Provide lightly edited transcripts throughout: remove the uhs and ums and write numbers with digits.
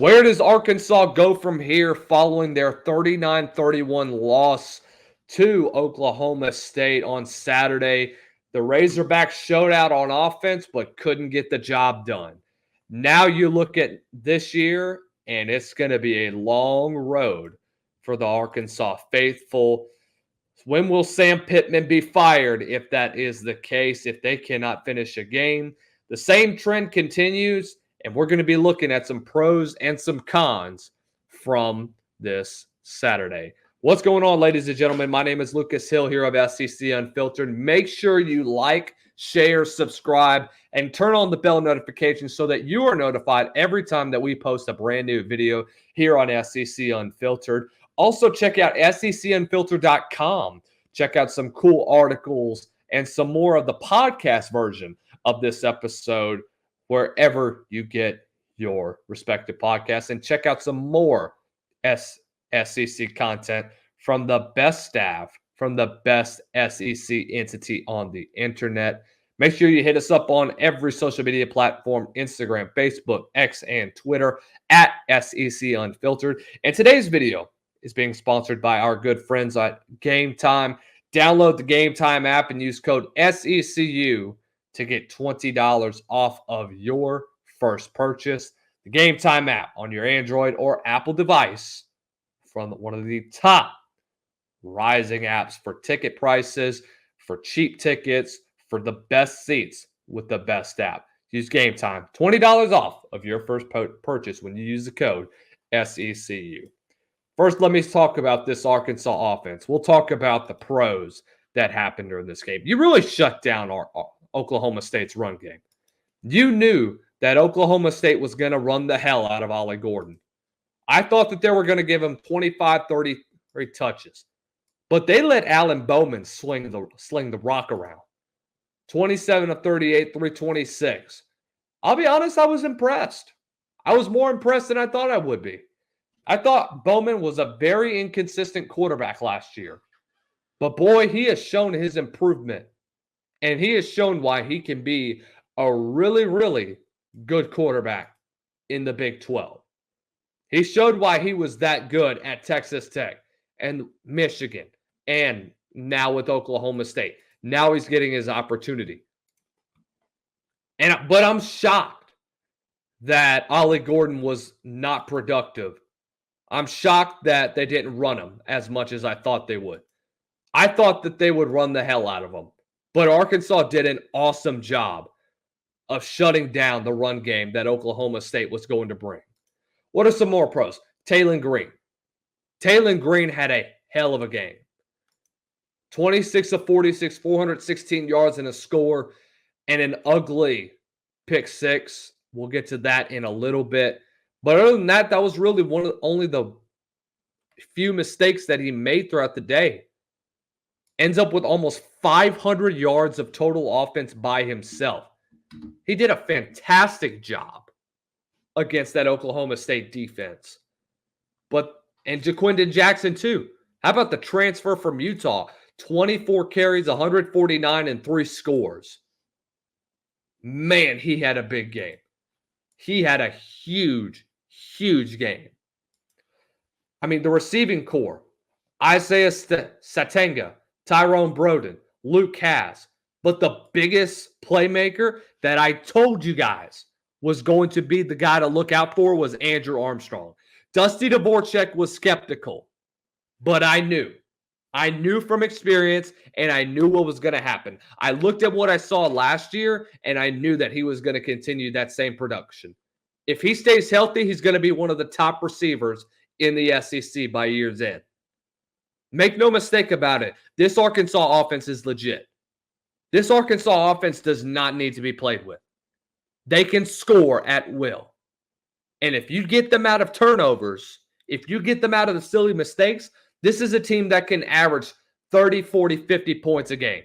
Where does Arkansas go from here following their 39-31 loss to Oklahoma State on Saturday? The Razorbacks showed out on offense but couldn't get the job done. Now you look at this year, and it's going to be a long road for the Arkansas faithful. When will Sam Pittman be fired if that is the case, if they cannot finish a game? The same trend continues, and we're going to be looking at some pros and some cons from this Saturday. What's going on, ladies and gentlemen? My name is Lucas Hill here of SEC Unfiltered. Make sure you like, share, subscribe, and turn on the bell notifications so that you are notified every time that we post a brand new video here on SEC Unfiltered. Also, check out secunfiltered.com. Check out some cool articles and some more of the podcast version of this episode wherever you get your respective podcasts. And check out some more SEC content from the best staff, from the best SEC entity on the internet. Make sure you hit us up on every social media platform, Instagram, Facebook, X, and Twitter at SEC Unfiltered. And today's video is being sponsored by our good friends at GameTime. Download the GameTime app and use code SECU to get $20 off of your first purchase. The GameTime app on your Android or Apple device from one of the top rising apps for ticket prices, for cheap tickets, for the best seats with the best app. Use GameTime. $20 off of your first purchase when you use the code SECU. First, let me talk about this Arkansas offense. We'll talk about the pros that happened during this game. You really shut down our Oklahoma State's run game. You knew that Oklahoma State was going to run the hell out of Ollie Gordon. I thought that they were going to give him 25, 33 touches. But they let Alan Bowman sling the rock around. 27 of 38, 326. I'll be honest, I was impressed. I was more impressed than I thought I would be. I thought Bowman was a very inconsistent quarterback last year. But boy, he has shown his improvement. And he has shown why he can be a really, really good quarterback in the Big 12. He showed why he was that good at Texas Tech and Michigan and now with Oklahoma State. Now he's getting his opportunity. But I'm shocked that Ollie Gordon was not productive. I'm shocked that they didn't run him as much as I thought they would. I thought that they would run the hell out of him. But Arkansas did an awesome job of shutting down the run game that Oklahoma State was going to bring. What are some more pros? Taylon Green. Taylon Green had a hell of a game. 26 of 46, 416 yards and a score, and an ugly pick six. We'll get to that in a little bit. But other than that, that was really only the few mistakes that he made throughout the day. Ends up with almost 500 yards of total offense by himself. He did a fantastic job against that Oklahoma State defense. And Jaquindon Jackson too. How about the transfer from Utah? 24 carries, 149, and 3 scores. Man, he had a big game. He had a huge, huge game. I mean, the receiving core, Isaiah Satenga, Tyrone Broden, Luke Cass. But the biggest playmaker that I told you guys was going to be the guy to look out for was Andrew Armstrong. Dusty Dvorak was skeptical, but I knew. I knew from experience, and I knew what was going to happen. I looked at what I saw last year, and I knew that he was going to continue that same production. If he stays healthy, he's going to be one of the top receivers in the SEC by year's end. Make no mistake about it. This Arkansas offense is legit. This Arkansas offense does not need to be played with. They can score at will. And if you get them out of turnovers, if you get them out of the silly mistakes, this is a team that can average 30, 40, 50 points a game.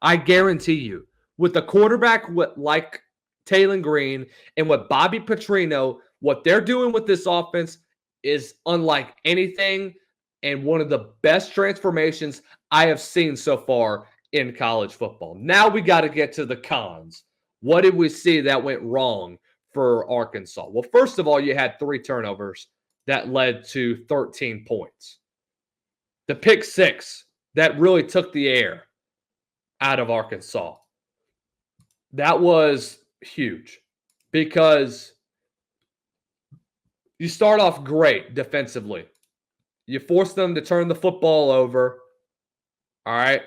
I guarantee you. With a quarterback like Taylon Green and with Bobby Petrino, what they're doing with this offense is unlike anything and one of the best transformations I have seen so far in college football. Now we got to get to the cons. What did we see that went wrong for Arkansas? Well, first of all, you had 3 turnovers that led to 13 points. The pick 6 that really took the air out of Arkansas. That was huge because you start off great defensively. You force them to turn the football over. All right.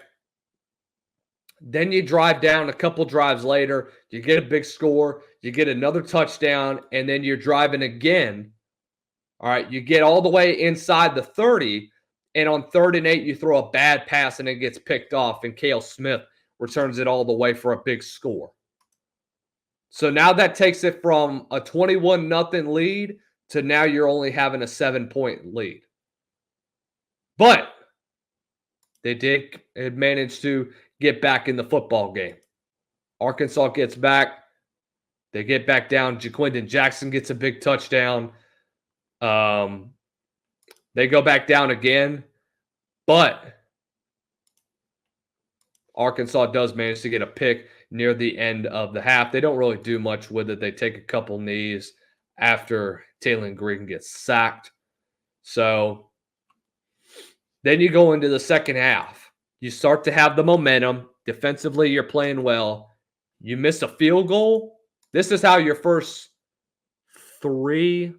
Then you drive down a couple drives later. You get a big score. You get another touchdown. And then you're driving again. All right. You get all the way inside the 30. And on 3rd and 8, you throw a bad pass and it gets picked off. And Cale Smith returns it all the way for a big score. So now that takes it from a 21-0 lead to now you're only having a 7-point lead. But they did manage to get back in the football game. Arkansas gets back. They get back down. Jaquindon Jackson gets a big touchdown. They go back down again. But Arkansas does manage to get a pick near the end of the half. They don't really do much with it. They take a couple knees after Taylor Green gets sacked. So then you go into the second half. You start to have the momentum. Defensively, you're playing well. You miss a field goal. This is how your first 4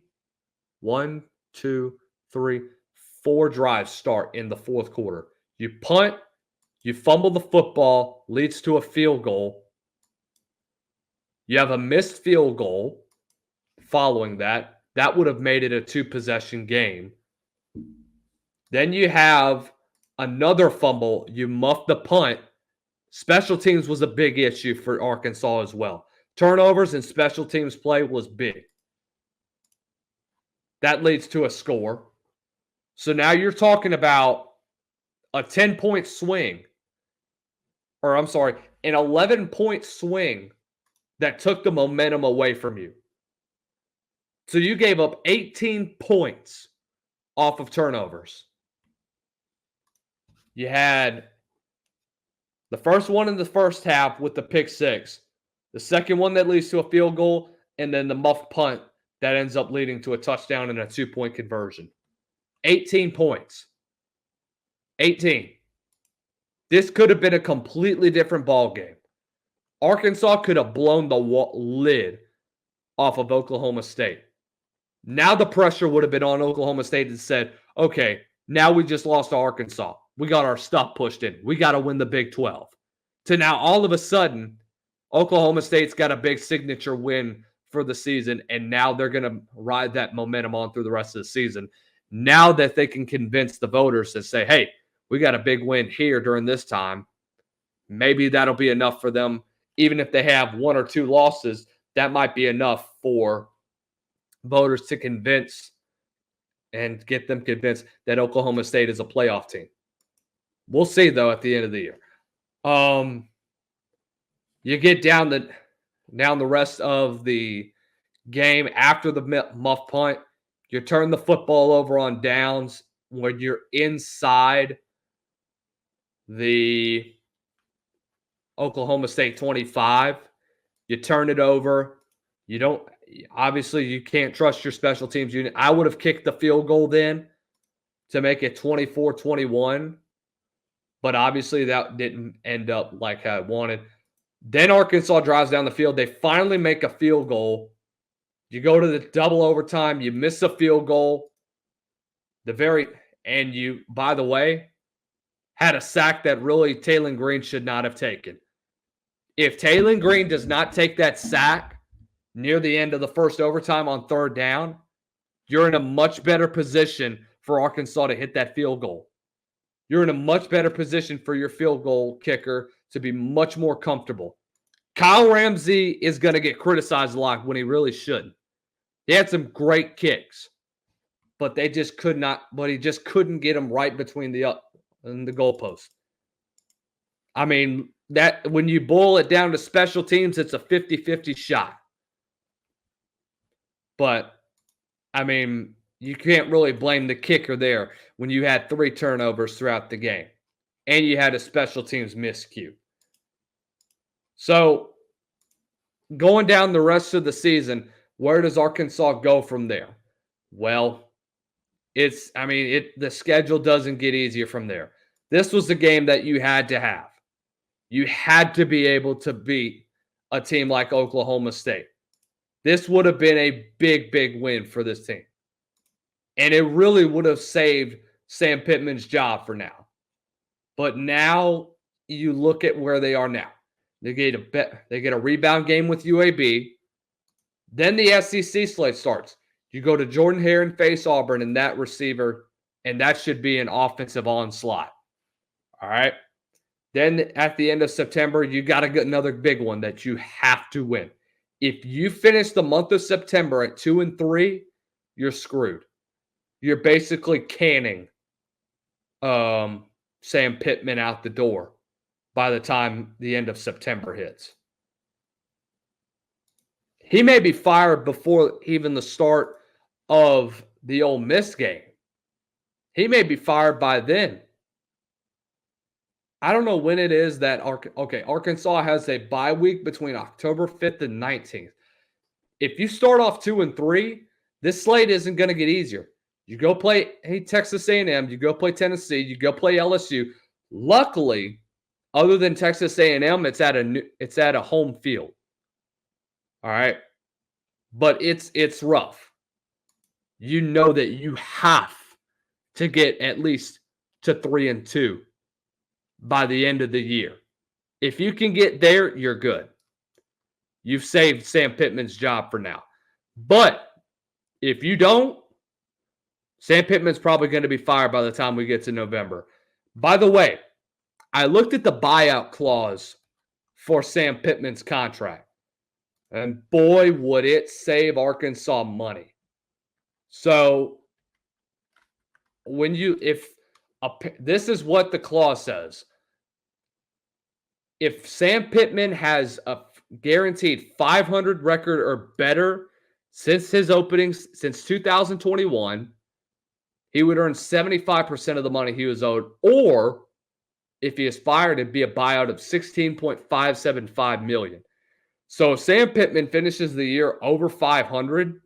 drives start in the fourth quarter. You punt. You fumble the football, leads to a field goal. You have a missed field goal following that. That would have made it a 2-possession game. Then you have another fumble. You muff the punt. Special teams was a big issue for Arkansas as well. Turnovers and special teams play was big. That leads to a score. So now you're talking about a 10-point swing. Or I'm sorry, an 11-point swing that took the momentum away from you. So you gave up 18 points off of turnovers. You had the first one in the first half with the pick 6, the second one that leads to a field goal, and then the muffed punt that ends up leading to a touchdown and a 2-point conversion. 18 points. 18. This could have been a completely different ball game. Arkansas could have blown the lid off of Oklahoma State. Now the pressure would have been on Oklahoma State and said, okay, now we just lost to Arkansas. We got our stuff pushed in. We got to win the Big 12. To now all of a sudden, Oklahoma State's got a big signature win for the season, and now they're going to ride that momentum on through the rest of the season. Now that they can convince the voters to say, hey, we got a big win here during this time. Maybe that'll be enough for them. Even if they have 1 or 2 losses, that might be enough for voters to convince and get them convinced that Oklahoma State is a playoff team. We'll see, though, at the end of the year. You get down the rest of the game after the muff punt. You turn the football over on downs when you're inside the Oklahoma State 25. You turn it over. Obviously, you can't trust your special teams unit. I would have kicked the field goal then to make it 24-21, but obviously that didn't end up like I wanted. Then Arkansas drives down the field. They finally make a field goal. You go to the double overtime. You miss a field goal. And you, by the way, had a sack that really Taylor Green should not have taken. If Taylor Green does not take that sack near the end of the first overtime on 3rd down, you're in a much better position for Arkansas to hit that field goal. You're in a much better position for your field goal kicker to be much more comfortable. Kyle Ramsey is going to get criticized a lot when he really shouldn't. He had some great kicks, but he just couldn't get them right between the goalpost. I mean, that when you boil it down to special teams, it's a 50-50 shot. But, I mean, you can't really blame the kicker there when you had 3 turnovers throughout the game. And you had a special teams miscue. So, going down the rest of the season, Where does Arkansas go from there? Well, the schedule doesn't get easier from there. This was the game that you had to have. You had to be able to beat a team like Oklahoma State. This would have been a big, big win for this team. And it really would have saved Sam Pittman's job for now. But now you look at where they are now. They get a rebound game with UAB. Then the SEC slate starts. You go to Jordan Hare and face Auburn and that receiver, and that should be an offensive onslaught. All right. Then at the end of September, you got to get another big one that you have to win. If you finish the month of September at 2-3, you're screwed. You're basically canning Sam Pittman out the door by the time the end of September hits. He may be fired before even the start of the Ole Miss game. He may be fired by then. I don't know when it is that Arkansas has a bye week between October 5th and 19th. If you start off 2-3, this slate isn't going to get easier. You go play Texas A&M, you go play Tennessee, you go play LSU. Luckily, other than Texas A&M, it's at a home field. All right, but it's rough. You know that you have to get at least to 3-2 by the end of the year. If you can get there, you're good. You've saved Sam Pittman's job for now. But if you don't, Sam Pittman's probably going to be fired by the time we get to November. By the way, I looked at the buyout clause for Sam Pittman's contract. And boy, would it save Arkansas money. So this is what the clause says. If Sam Pittman has a guaranteed 500 record or better since his openings since 2021, he would earn 75% of the money he was owed. Or if he is fired, it'd be a buyout of $16.575 million. So if Sam Pittman finishes the year over 500,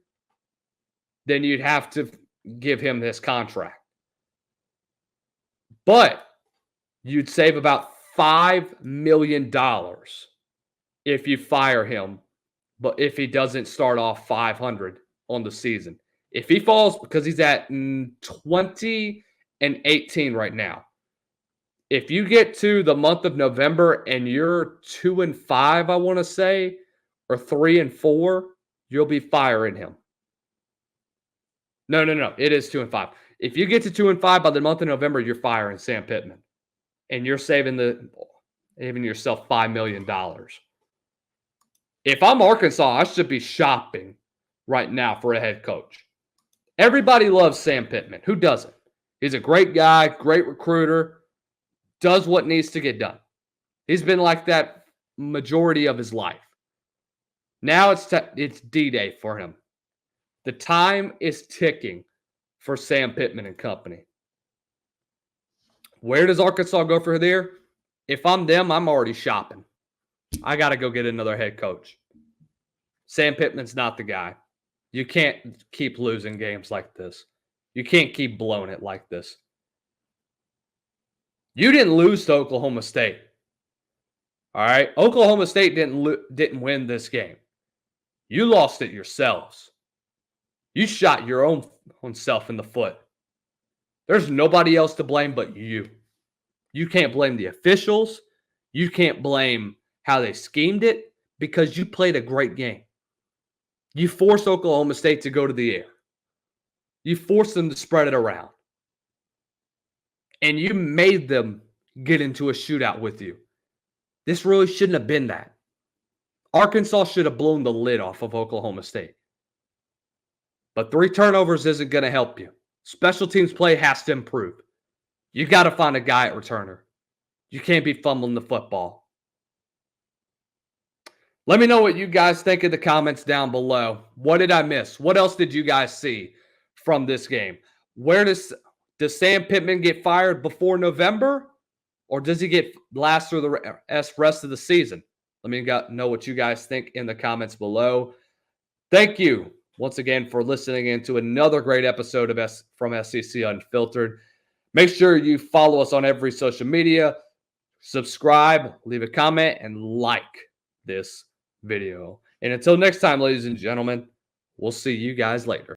then you'd have to give him this contract. But you'd save about $5 million if you fire him, but if he doesn't start off 500 on the season. If he falls, because he's at 20-18 right now. If you get to the month of November and you're 2-5, I want to say, or 3-4, you'll be firing him. No. It is 2-5. If you get to 2-5 by the month of November, you're firing Sam Pittman. And you're saving yourself $5 million. If I'm Arkansas, I should be shopping right now for a head coach. Everybody loves Sam Pittman. Who doesn't? He's a great guy, great recruiter, does what needs to get done. He's been like that majority of his life. Now it's D-Day for him. The time is ticking for Sam Pittman and company. Where does Arkansas go from there? If I'm them, I'm already shopping. I got to go get another head coach. Sam Pittman's not the guy. You can't keep losing games like this. You can't keep blowing it like this. You didn't lose to Oklahoma State. All right? Oklahoma State didn't win this game. You lost it yourselves. You shot your own self in the foot. There's nobody else to blame but you. You can't blame the officials. You can't blame how they schemed it because you played a great game. You forced Oklahoma State to go to the air. You forced them to spread it around. And you made them get into a shootout with you. This really shouldn't have been that. Arkansas should have blown the lid off of Oklahoma State. But 3 turnovers isn't going to help you. Special teams play has to improve. You got to find a guy at returner. You can't be fumbling the football. Let me know what you guys think in the comments down below. What did I miss? What else did you guys see from this game? Where does Sam Pittman get fired before November? Or does he get last through the rest of the season? Let me know what you guys think in the comments below. Thank you once again for listening in to another great episode of from SEC Unfiltered. Make sure you follow us on every social media, subscribe, leave a comment, and like this video. And until next time, ladies and gentlemen, we'll see you guys later.